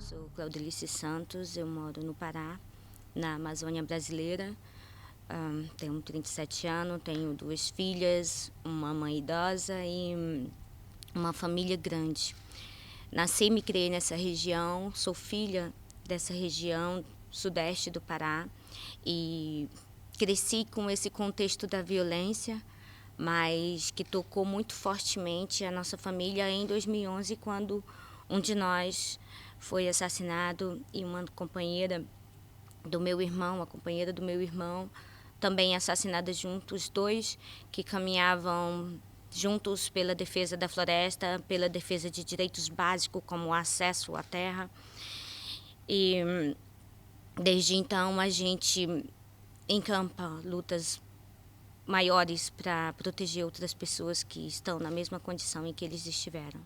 Sou Claudelice Santos, eu moro no Pará, na Amazônia brasileira. Tenho 37 anos, tenho 2 filhas, uma mãe idosa e uma família grande. Nasci e me criei nessa região, sou filha dessa região sudeste do Pará e cresci com esse contexto da violência, mas que tocou muito fortemente a nossa família em 2011, quando um de nós foi assassinado e uma companheira do meu irmão, a companheira do meu irmão, também assassinada juntos, 2 que caminhavam juntos pela defesa da floresta, pela defesa de direitos básicos como o acesso à terra. E desde então a gente encampa lutas maiores para proteger outras pessoas que estão na mesma condição em que eles estiveram.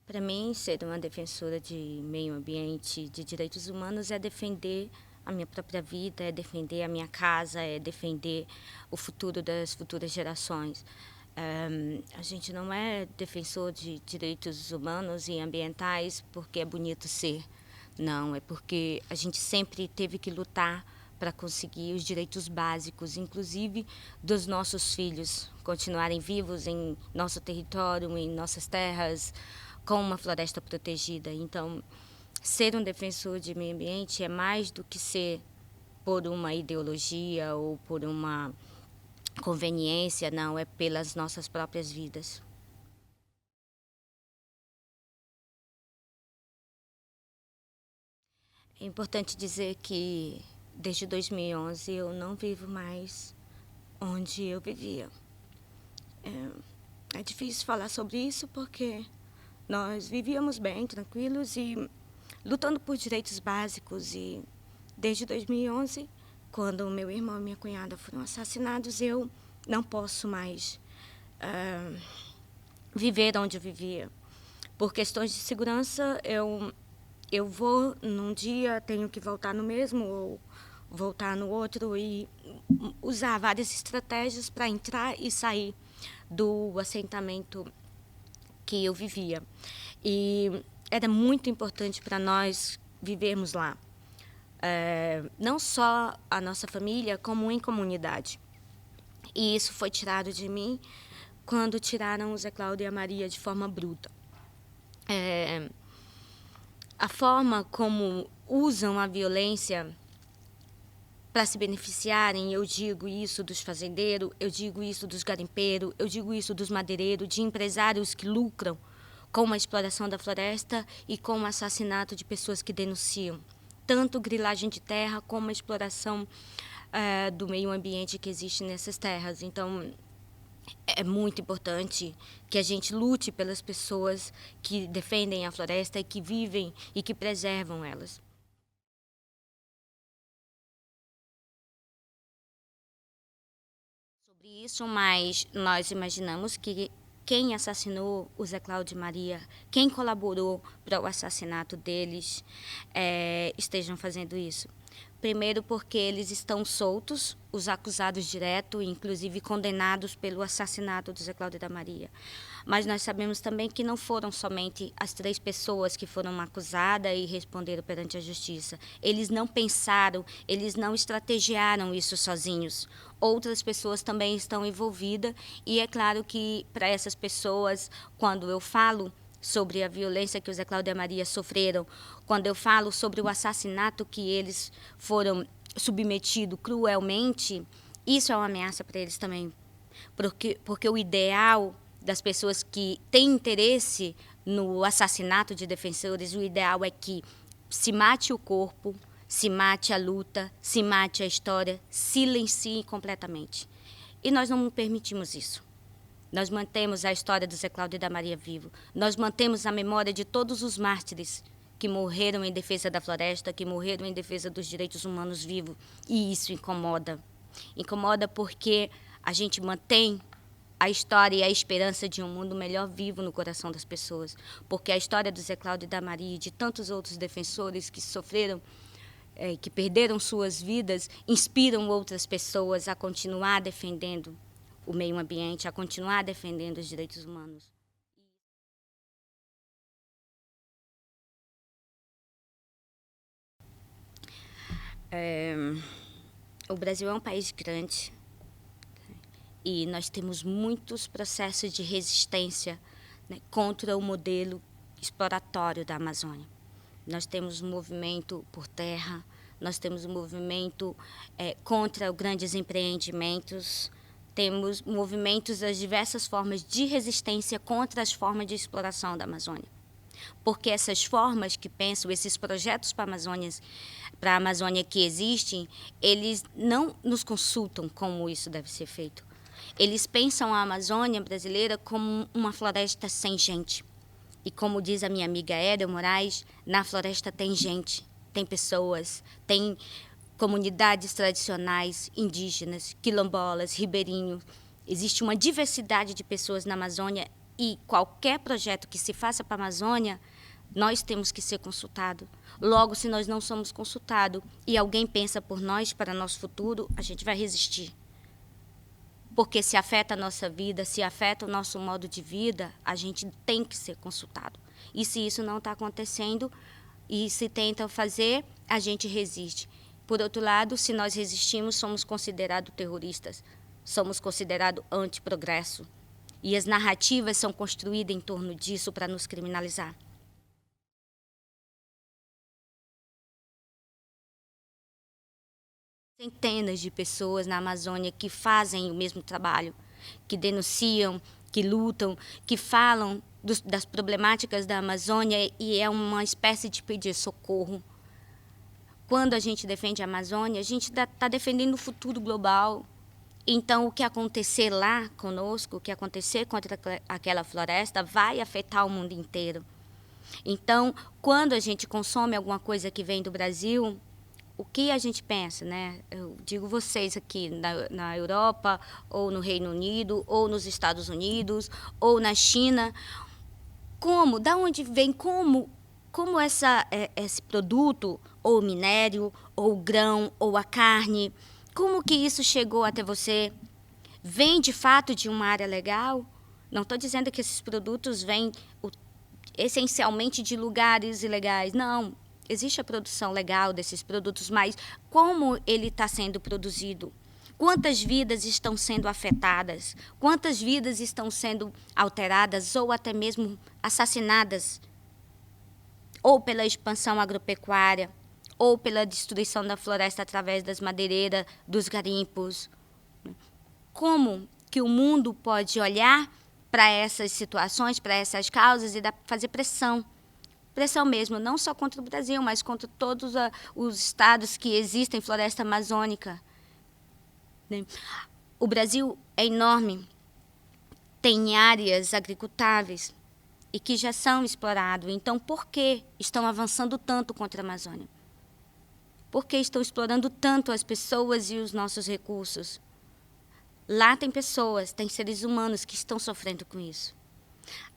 Para mim, ser uma defensora de meio ambiente, de direitos humanos, é defender a minha própria vida, é defender a minha casa, é defender o futuro das futuras gerações. A gente não é defensor de direitos humanos e ambientais porque é bonito ser. Não, é porque a gente sempre teve que lutar para conseguir os direitos básicos, inclusive dos nossos filhos continuarem vivos em nosso território, em nossas terras, com uma floresta protegida. Então, ser um defensor de meio ambiente é mais do que ser por uma ideologia ou por uma conveniência, não, é pelas nossas próprias vidas. É importante dizer que desde 2011 eu não vivo mais onde eu vivia. É difícil falar sobre isso porque nós vivíamos bem, tranquilos e lutando por direitos básicos. E desde 2011, quando meu irmão e minha cunhada foram assassinados, eu não posso mais viver onde eu vivia. Por questões de segurança, eu vou num dia, tenho que voltar no mesmo ou voltar no outro e usar várias estratégias para entrar e sair do assentamento que eu vivia. E era muito importante para nós vivermos lá. Não só a nossa família, como em comunidade. E isso foi tirado de mim quando tiraram o Zé Cláudio e a Maria de forma bruta. A forma como usam a violência para se beneficiarem, eu digo isso dos fazendeiros, eu digo isso dos garimpeiros, eu digo isso dos madeireiros, de empresários que lucram com a exploração da floresta e com o assassinato de pessoas que denunciam tanto grilagem de terra como a exploração do meio ambiente que existe nessas terras. Então, é muito importante que a gente lute pelas pessoas que defendem a floresta e que vivem e que preservam elas. Sobre isso, mas nós imaginamos que quem assassinou o Zé Cláudio e Maria, quem colaborou para o assassinato deles, estejam fazendo isso. Primeiro porque eles estão soltos, os acusados direto, inclusive condenados pelo assassinato do Zé Cláudio e da Maria. Mas nós sabemos também que não foram somente as 3 pessoas que foram acusadas e responderam perante a justiça. Eles não pensaram, eles não estrategiaram isso sozinhos. Outras pessoas também estão envolvidas e é claro que para essas pessoas, quando eu falo sobre a violência que o Zé Cláudio e a Maria sofreram, quando eu falo sobre o assassinato que eles foram submetidos cruelmente, isso é uma ameaça para eles também. Porque o ideal das pessoas que têm interesse no assassinato de defensores, o ideal é que se mate o corpo, se mate a luta, se mate a história, silencie completamente. E nós não permitimos isso. Nós mantemos a história do Zé Cláudio e da Maria vivo. Nós mantemos a memória de todos os mártires que morreram em defesa da floresta, que morreram em defesa dos direitos humanos vivos. E isso incomoda. Incomoda porque a gente mantém a história e a esperança de um mundo melhor vivo no coração das pessoas. Porque a história do Zé Cláudio e da Maria e de tantos outros defensores que sofreram, que perderam suas vidas, inspiram outras pessoas a continuar defendendo o meio ambiente, a continuar defendendo os direitos humanos. O Brasil é um país grande e nós temos muitos processos de resistência, né, contra o modelo exploratório da Amazônia. Nós temos um movimento por terra, nós temos um movimento contra os grandes empreendimentos, temos movimentos das diversas formas de resistência contra as formas de exploração da Amazônia. Porque essas formas que pensam, esses projetos para a Amazônia que existem, eles não nos consultam como isso deve ser feito. Eles pensam a Amazônia brasileira como uma floresta sem gente. E como diz a minha amiga Hélia Moraes, na floresta tem gente, tem pessoas, tem comunidades tradicionais, indígenas, quilombolas, ribeirinhos. Existe uma diversidade de pessoas na Amazônia e qualquer projeto que se faça para a Amazônia, nós temos que ser consultados. Logo, se nós não somos consultados e alguém pensa por nós, para nosso futuro, a gente vai resistir. Porque se afeta a nossa vida, se afeta o nosso modo de vida, a gente tem que ser consultado. E se isso não está acontecendo e se tenta fazer, a gente resiste. Por outro lado, se nós resistimos, somos considerados terroristas, somos considerados anti-progresso. E as narrativas são construídas em torno disso para nos criminalizar. Centenas de pessoas na Amazônia que fazem o mesmo trabalho, que denunciam, que lutam, que falam das problemáticas da Amazônia e é uma espécie de pedir socorro. Quando a gente defende a Amazônia, a gente está defendendo o futuro global. Então, o que acontecer lá conosco, o que acontecer contra aquela floresta, vai afetar o mundo inteiro. Então, quando a gente consome alguma coisa que vem do Brasil, o que a gente pensa, né? Eu digo vocês aqui na Europa, ou no Reino Unido, ou nos Estados Unidos, ou na China. Como? Da onde vem? Como esse produto, ou o minério, ou o grão, ou a carne, como que isso chegou até você? Vem de fato de uma área legal? Não estou dizendo que esses produtos vêm essencialmente de lugares ilegais. Não, existe a produção legal desses produtos, mas como ele está sendo produzido? Quantas vidas estão sendo afetadas? Quantas vidas estão sendo alteradas ou até mesmo assassinadas? Ou pela expansão agropecuária, ou pela destruição da floresta através das madeireiras, dos garimpos. Como que o mundo pode olhar para essas situações, para essas causas e fazer pressão? Pressão mesmo, não só contra o Brasil, mas contra todos os estados que existem em floresta amazônica. O Brasil é enorme, tem áreas agricultáveis e que já são exploradas. Então, por que estão avançando tanto contra a Amazônia? Por que estão explorando tanto as pessoas e os nossos recursos? Lá tem pessoas, tem seres humanos que estão sofrendo com isso.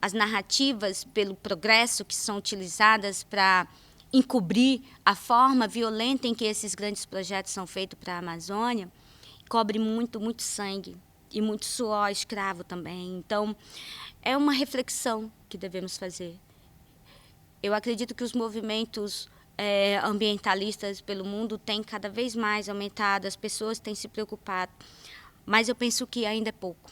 As narrativas pelo progresso que são utilizadas para encobrir a forma violenta em que esses grandes projetos são feitos para a Amazônia, cobre muito, muito sangue e muito suor escravo também. Então, é uma reflexão que devemos fazer. Eu acredito que os movimentos ambientalistas pelo mundo têm cada vez mais aumentado, as pessoas têm se preocupado, mas eu penso que ainda é pouco.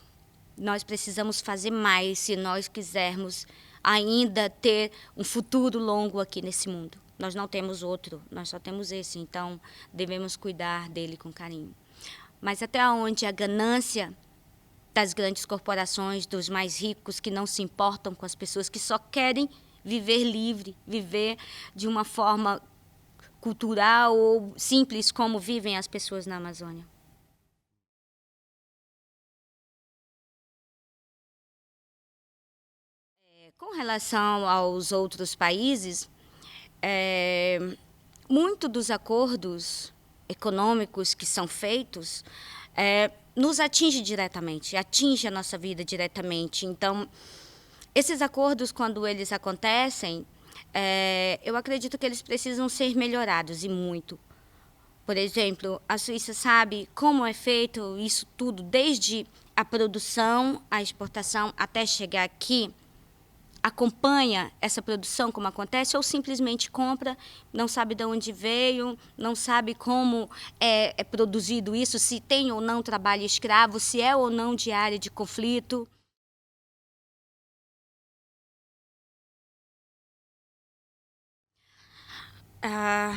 Nós precisamos fazer mais se nós quisermos ainda ter um futuro longo aqui nesse mundo. Nós não temos outro, nós só temos esse, então devemos cuidar dele com carinho. Mas até onde a ganância das grandes corporações, dos mais ricos, que não se importam com as pessoas, que só querem viver livre, viver de uma forma cultural ou simples como vivem as pessoas na Amazônia. Com relação aos outros países, muito dos acordos econômicos que são feitos nos atinge diretamente, atinge a nossa vida diretamente. Então, esses acordos, quando eles acontecem, eu acredito que eles precisam ser melhorados e muito. Por exemplo, a Suíça sabe como é feito isso tudo desde a produção, a exportação, até chegar aqui, acompanha essa produção como acontece ou simplesmente compra, não sabe de onde veio, não sabe como é produzido isso, se tem ou não trabalho escravo, se é ou não de área de conflito. Ah,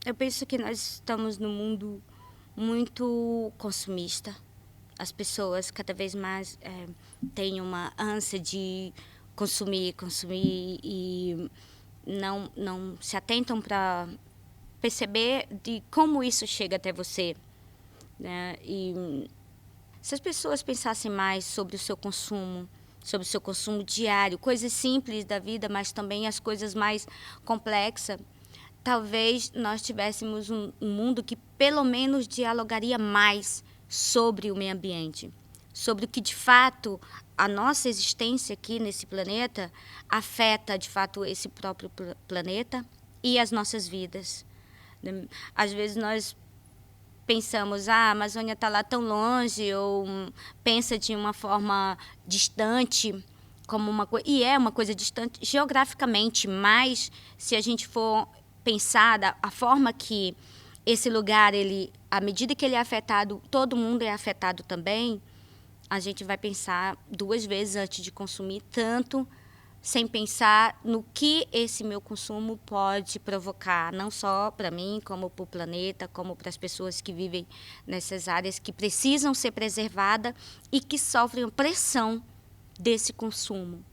eu penso que nós estamos num mundo muito consumista. As pessoas cada vez mais têm uma ânsia de consumir, consumir e não se atentam para perceber de como isso chega até você, né? E se as pessoas pensassem mais sobre o seu consumo diário, coisas simples da vida, mas também as coisas mais complexas, talvez nós tivéssemos um mundo que pelo menos dialogaria mais sobre o meio ambiente, sobre o que de fato a nossa existência aqui nesse planeta afeta de fato esse próprio planeta e as nossas vidas. Às vezes nós pensamos, a Amazônia está lá tão longe, ou pensa de uma forma distante, como uma coisa, e é uma coisa distante geograficamente, mas se a gente for pensar a forma que esse lugar, à medida que ele é afetado, todo mundo é afetado também, a gente vai pensar 2 vezes antes de consumir tanto, sem pensar no que esse meu consumo pode provocar, não só para mim, como para o planeta, como para as pessoas que vivem nessas áreas que precisam ser preservadas e que sofrem pressão desse consumo.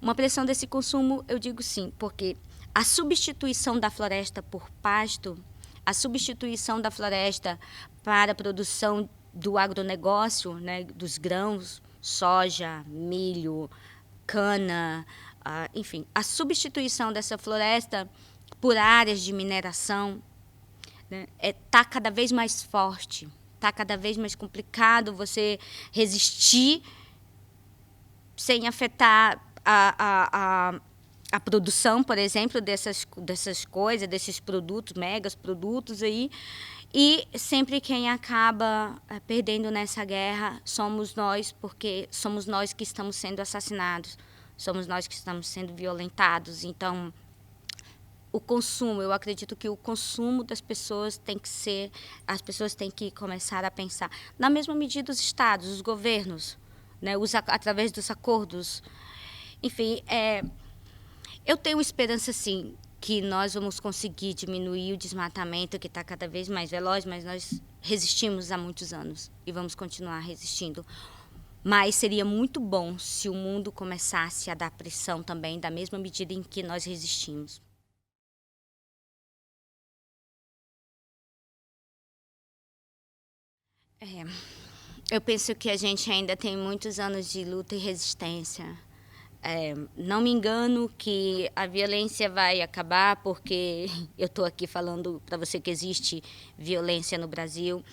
Uma pressão desse consumo, eu digo sim, porque a substituição da floresta por pasto, a substituição da floresta para a produção do agronegócio, né, dos grãos, soja, milho, cana, enfim, a substituição dessa floresta por áreas de mineração, né, tá cada vez mais forte, tá cada vez mais complicado você resistir sem afetar a produção, por exemplo, dessas coisas, desses produtos, megas produtos aí. E sempre quem acaba perdendo nessa guerra somos nós, porque somos nós que estamos sendo assassinados, somos nós que estamos sendo violentados. Então, o consumo, eu acredito que o consumo das pessoas tem que ser, as pessoas têm que começar a pensar, na mesma medida os estados, os governos, né, através dos acordos. Enfim, eu tenho esperança, sim, que nós vamos conseguir diminuir o desmatamento, que está cada vez mais veloz, mas nós resistimos há muitos anos e vamos continuar resistindo. Mas seria muito bom se o mundo começasse a dar pressão também, da mesma medida em que nós resistimos. Eu penso que a gente ainda tem muitos anos de luta e resistência. Não me engano que a violência vai acabar, porque eu estou aqui falando para você que existe violência no Brasil,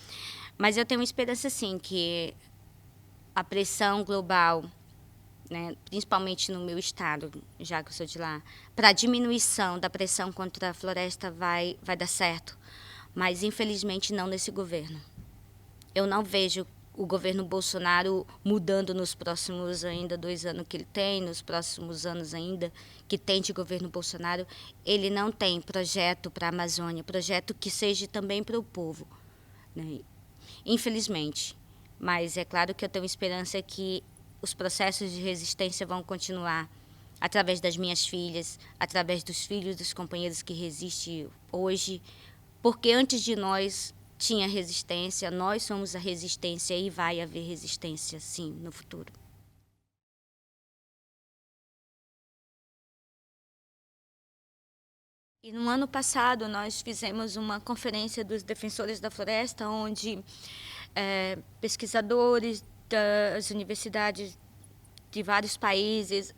mas eu tenho esperança sim que a pressão global, né, principalmente no meu estado, já que eu sou de lá, para a diminuição da pressão contra a floresta vai dar certo, mas infelizmente não nesse governo. Eu não vejo o governo Bolsonaro mudando nos próximos ainda 2 anos que ele tem, nos próximos anos ainda que tem de governo Bolsonaro. Ele não tem projeto para a Amazônia, projeto que seja também para o povo, né? Infelizmente. Mas é claro que eu tenho esperança que os processos de resistência vão continuar através das minhas filhas, através dos filhos dos companheiros que resistem hoje, porque antes de nós tinha resistência, nós somos a resistência e vai haver resistência, sim, no futuro. E no ano passado nós fizemos uma conferência dos defensores da floresta, onde pesquisadores das universidades de vários países,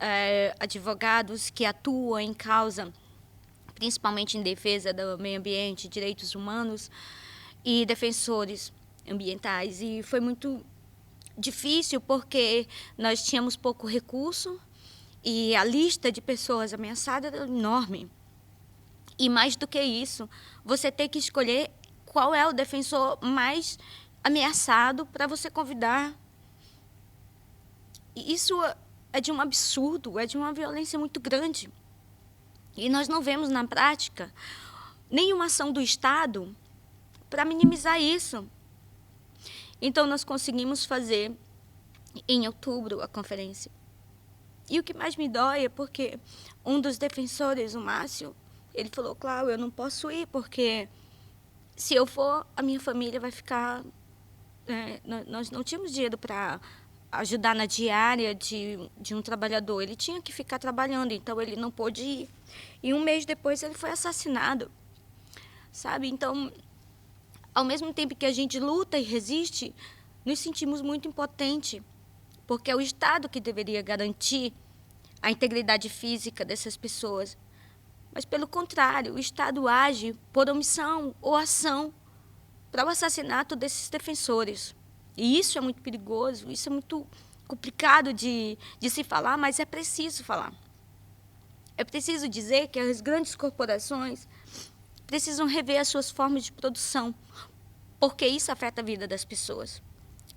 advogados que atuam em causa, principalmente em defesa do meio ambiente, direitos humanos, e defensores ambientais. E foi muito difícil porque nós tínhamos pouco recurso e a lista de pessoas ameaçadas era enorme. E mais do que isso, você tem que escolher qual é o defensor mais ameaçado para você convidar. E isso é de um absurdo, é de uma violência muito grande. E nós não vemos na prática nenhuma ação do Estado para minimizar isso. Então, nós conseguimos fazer, em outubro, a conferência. E o que mais me dói é porque um dos defensores, o Márcio, ele falou: Cláudia, eu não posso ir, porque se eu for, a minha família vai ficar... nós não tínhamos dinheiro para ajudar na diária de um trabalhador. Ele tinha que ficar trabalhando, então ele não pôde ir. E um mês depois ele foi assassinado. Sabe? Então, ao mesmo tempo que a gente luta e resiste, nos sentimos muito impotentes, porque é o Estado que deveria garantir a integridade física dessas pessoas. Mas, pelo contrário, o Estado age por omissão ou ação para o assassinato desses defensores. E isso é muito perigoso, isso é muito complicado de se falar, mas é preciso falar. É preciso dizer que as grandes corporações precisam rever as suas formas de produção, porque isso afeta a vida das pessoas,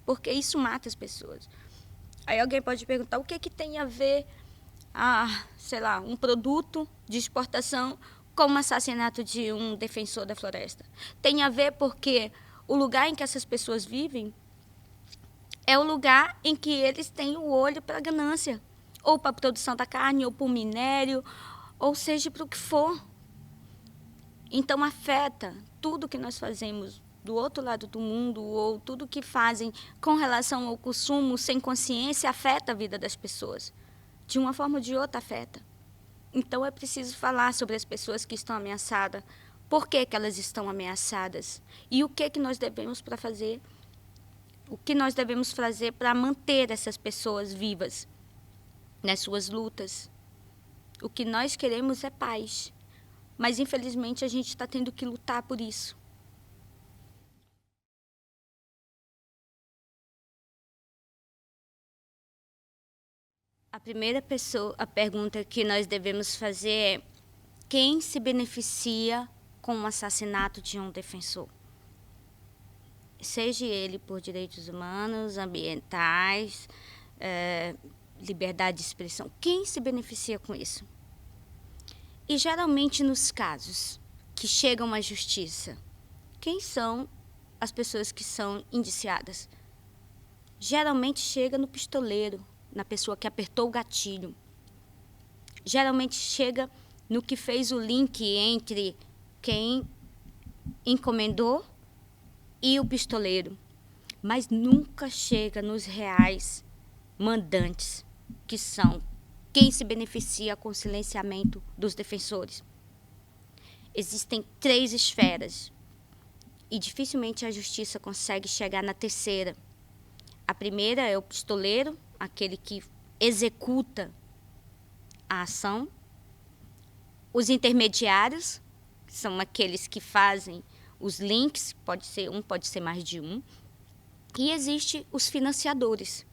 porque isso mata as pessoas. Aí alguém pode perguntar: o que tem a ver, sei lá, um produto de exportação com o assassinato de um defensor da floresta? Tem a ver porque o lugar em que essas pessoas vivem é o lugar em que eles têm o olho para a ganância, ou para a produção da carne, ou para o minério, ou seja, para o que for. Então, afeta tudo que nós fazemos do outro lado do mundo, ou tudo que fazem com relação ao consumo sem consciência, afeta a vida das pessoas. De uma forma ou de outra, afeta. Então, é preciso falar sobre as pessoas que estão ameaçadas, por que elas estão ameaçadas, e o que nós devemos para fazer, o que nós devemos fazer para manter essas pessoas vivas nas suas lutas. O que nós queremos é paz, mas infelizmente a gente está tendo que lutar por isso. A pergunta que nós devemos fazer é: quem se beneficia com o assassinato de um defensor? Seja ele por direitos humanos, ambientais, liberdade de expressão. Quem se beneficia com isso? E geralmente nos casos que chegam à justiça, quem são as pessoas que são indiciadas? Geralmente chega no pistoleiro, na pessoa que apertou o gatilho. Geralmente chega no que fez o link entre quem encomendou e o pistoleiro. Mas nunca chega nos reais mandantes, que são quem se beneficia com o silenciamento dos defensores. Existem 3 esferas e dificilmente a justiça consegue chegar na terceira. A primeira é o pistoleiro, aquele que executa a ação. Os intermediários, que são aqueles que fazem os links, pode ser mais de um. E existe os financiadores,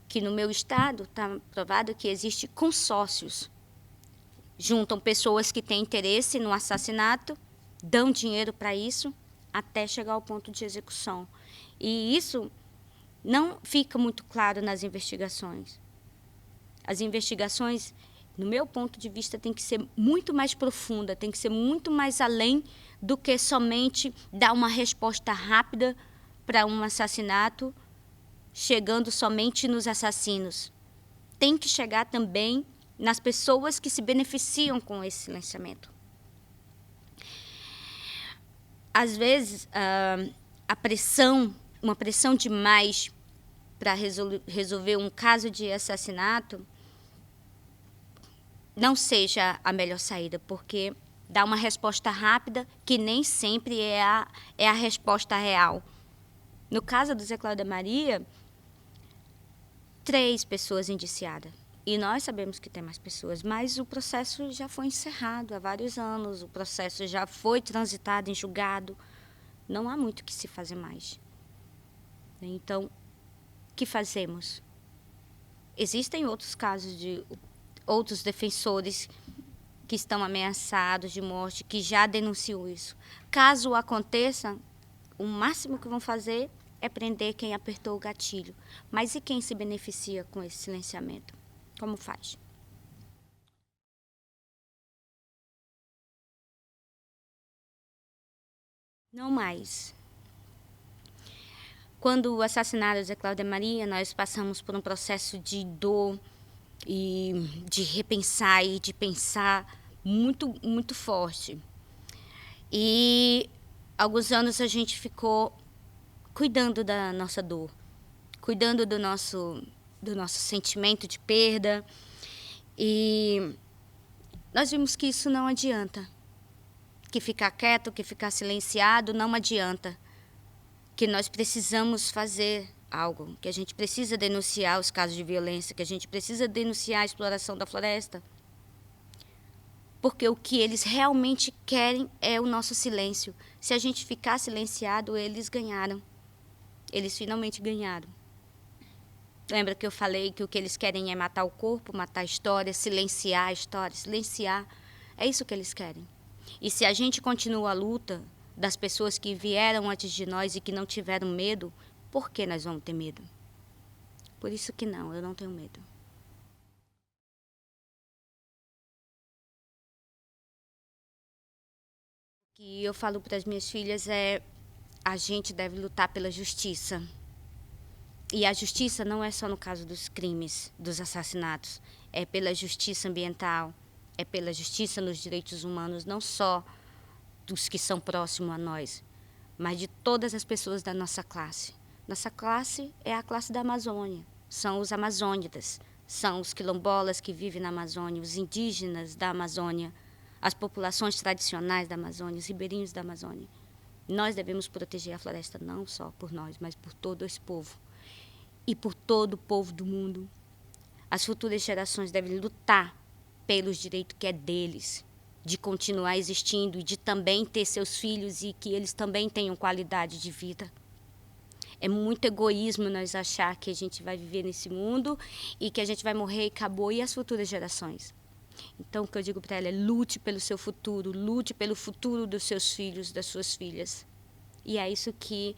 que no meu estado está provado que existe consórcios. Juntam pessoas que têm interesse no assassinato, dão dinheiro para isso, até chegar ao ponto de execução. E isso não fica muito claro nas investigações. As investigações, no meu ponto de vista, tem que ser muito mais profunda, tem que ser muito mais além do que somente dar uma resposta rápida para um assassinato, chegando somente nos assassinos. Tem que chegar também nas pessoas que se beneficiam com esse silenciamento. Às vezes, uma pressão demais para resolver um caso de assassinato não seja a melhor saída, porque dá uma resposta rápida que nem sempre é a resposta real. No caso do Zé Cláudio Maria, 3 pessoas indiciadas. E nós sabemos que tem mais pessoas, mas o processo já foi encerrado há vários anos, o processo já foi transitado em julgado. Não há muito o que se fazer mais. Então, o que fazemos? Existem outros casos de outros defensores que estão ameaçados de morte, que já denunciam isso. Caso aconteça o máximo que vão fazer é prender quem apertou o gatilho. Mas e quem se beneficia com esse silenciamento? Como faz? Não mais. Quando o assassinato de Zé Cláudia Maria, nós passamos por um processo de dor e de repensar e de pensar muito, muito forte. E alguns anos a gente ficou cuidando da nossa dor, cuidando do nosso sentimento de perda. E nós vimos que isso não adianta. Que ficar quieto, que ficar silenciado não adianta. Que nós precisamos fazer algo, que a gente precisa denunciar os casos de violência, que a gente precisa denunciar a exploração da floresta. Porque o que eles realmente querem é o nosso silêncio. Se a gente ficar silenciado, eles ganharam. Eles finalmente ganharam. Lembra que eu falei que o que eles querem é matar o corpo, matar a história, silenciar a história, silenciar. É isso que eles querem. E se a gente continua a luta das pessoas que vieram antes de nós e que não tiveram medo, por que nós vamos ter medo? Por isso que não, eu não tenho medo. O que eu falo para as minhas filhas é: a gente deve lutar pela justiça. E a justiça não é só no caso dos crimes, dos assassinatos. É pela justiça ambiental, é pela justiça nos direitos humanos, não só dos que são próximos a nós, mas de todas as pessoas da nossa classe. Nossa classe é a classe da Amazônia, são os amazônidas, são os quilombolas que vivem na Amazônia, os indígenas da Amazônia, as populações tradicionais da Amazônia, os ribeirinhos da Amazônia. Nós devemos proteger a floresta não só por nós, mas por todo esse povo e por todo o povo do mundo. As futuras gerações devem lutar pelos direitos que é deles, de continuar existindo e de também ter seus filhos e que eles também tenham qualidade de vida. É muito egoísmo nós achar que a gente vai viver nesse mundo e que a gente vai morrer e acabou, e as futuras gerações. Então, o que eu digo para ela é: lute pelo seu futuro, lute pelo futuro dos seus filhos, das suas filhas. E é isso que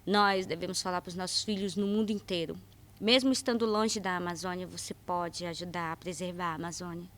nós devemos falar para os nossos filhos no mundo inteiro. Mesmo estando longe da Amazônia, você pode ajudar a preservar a Amazônia.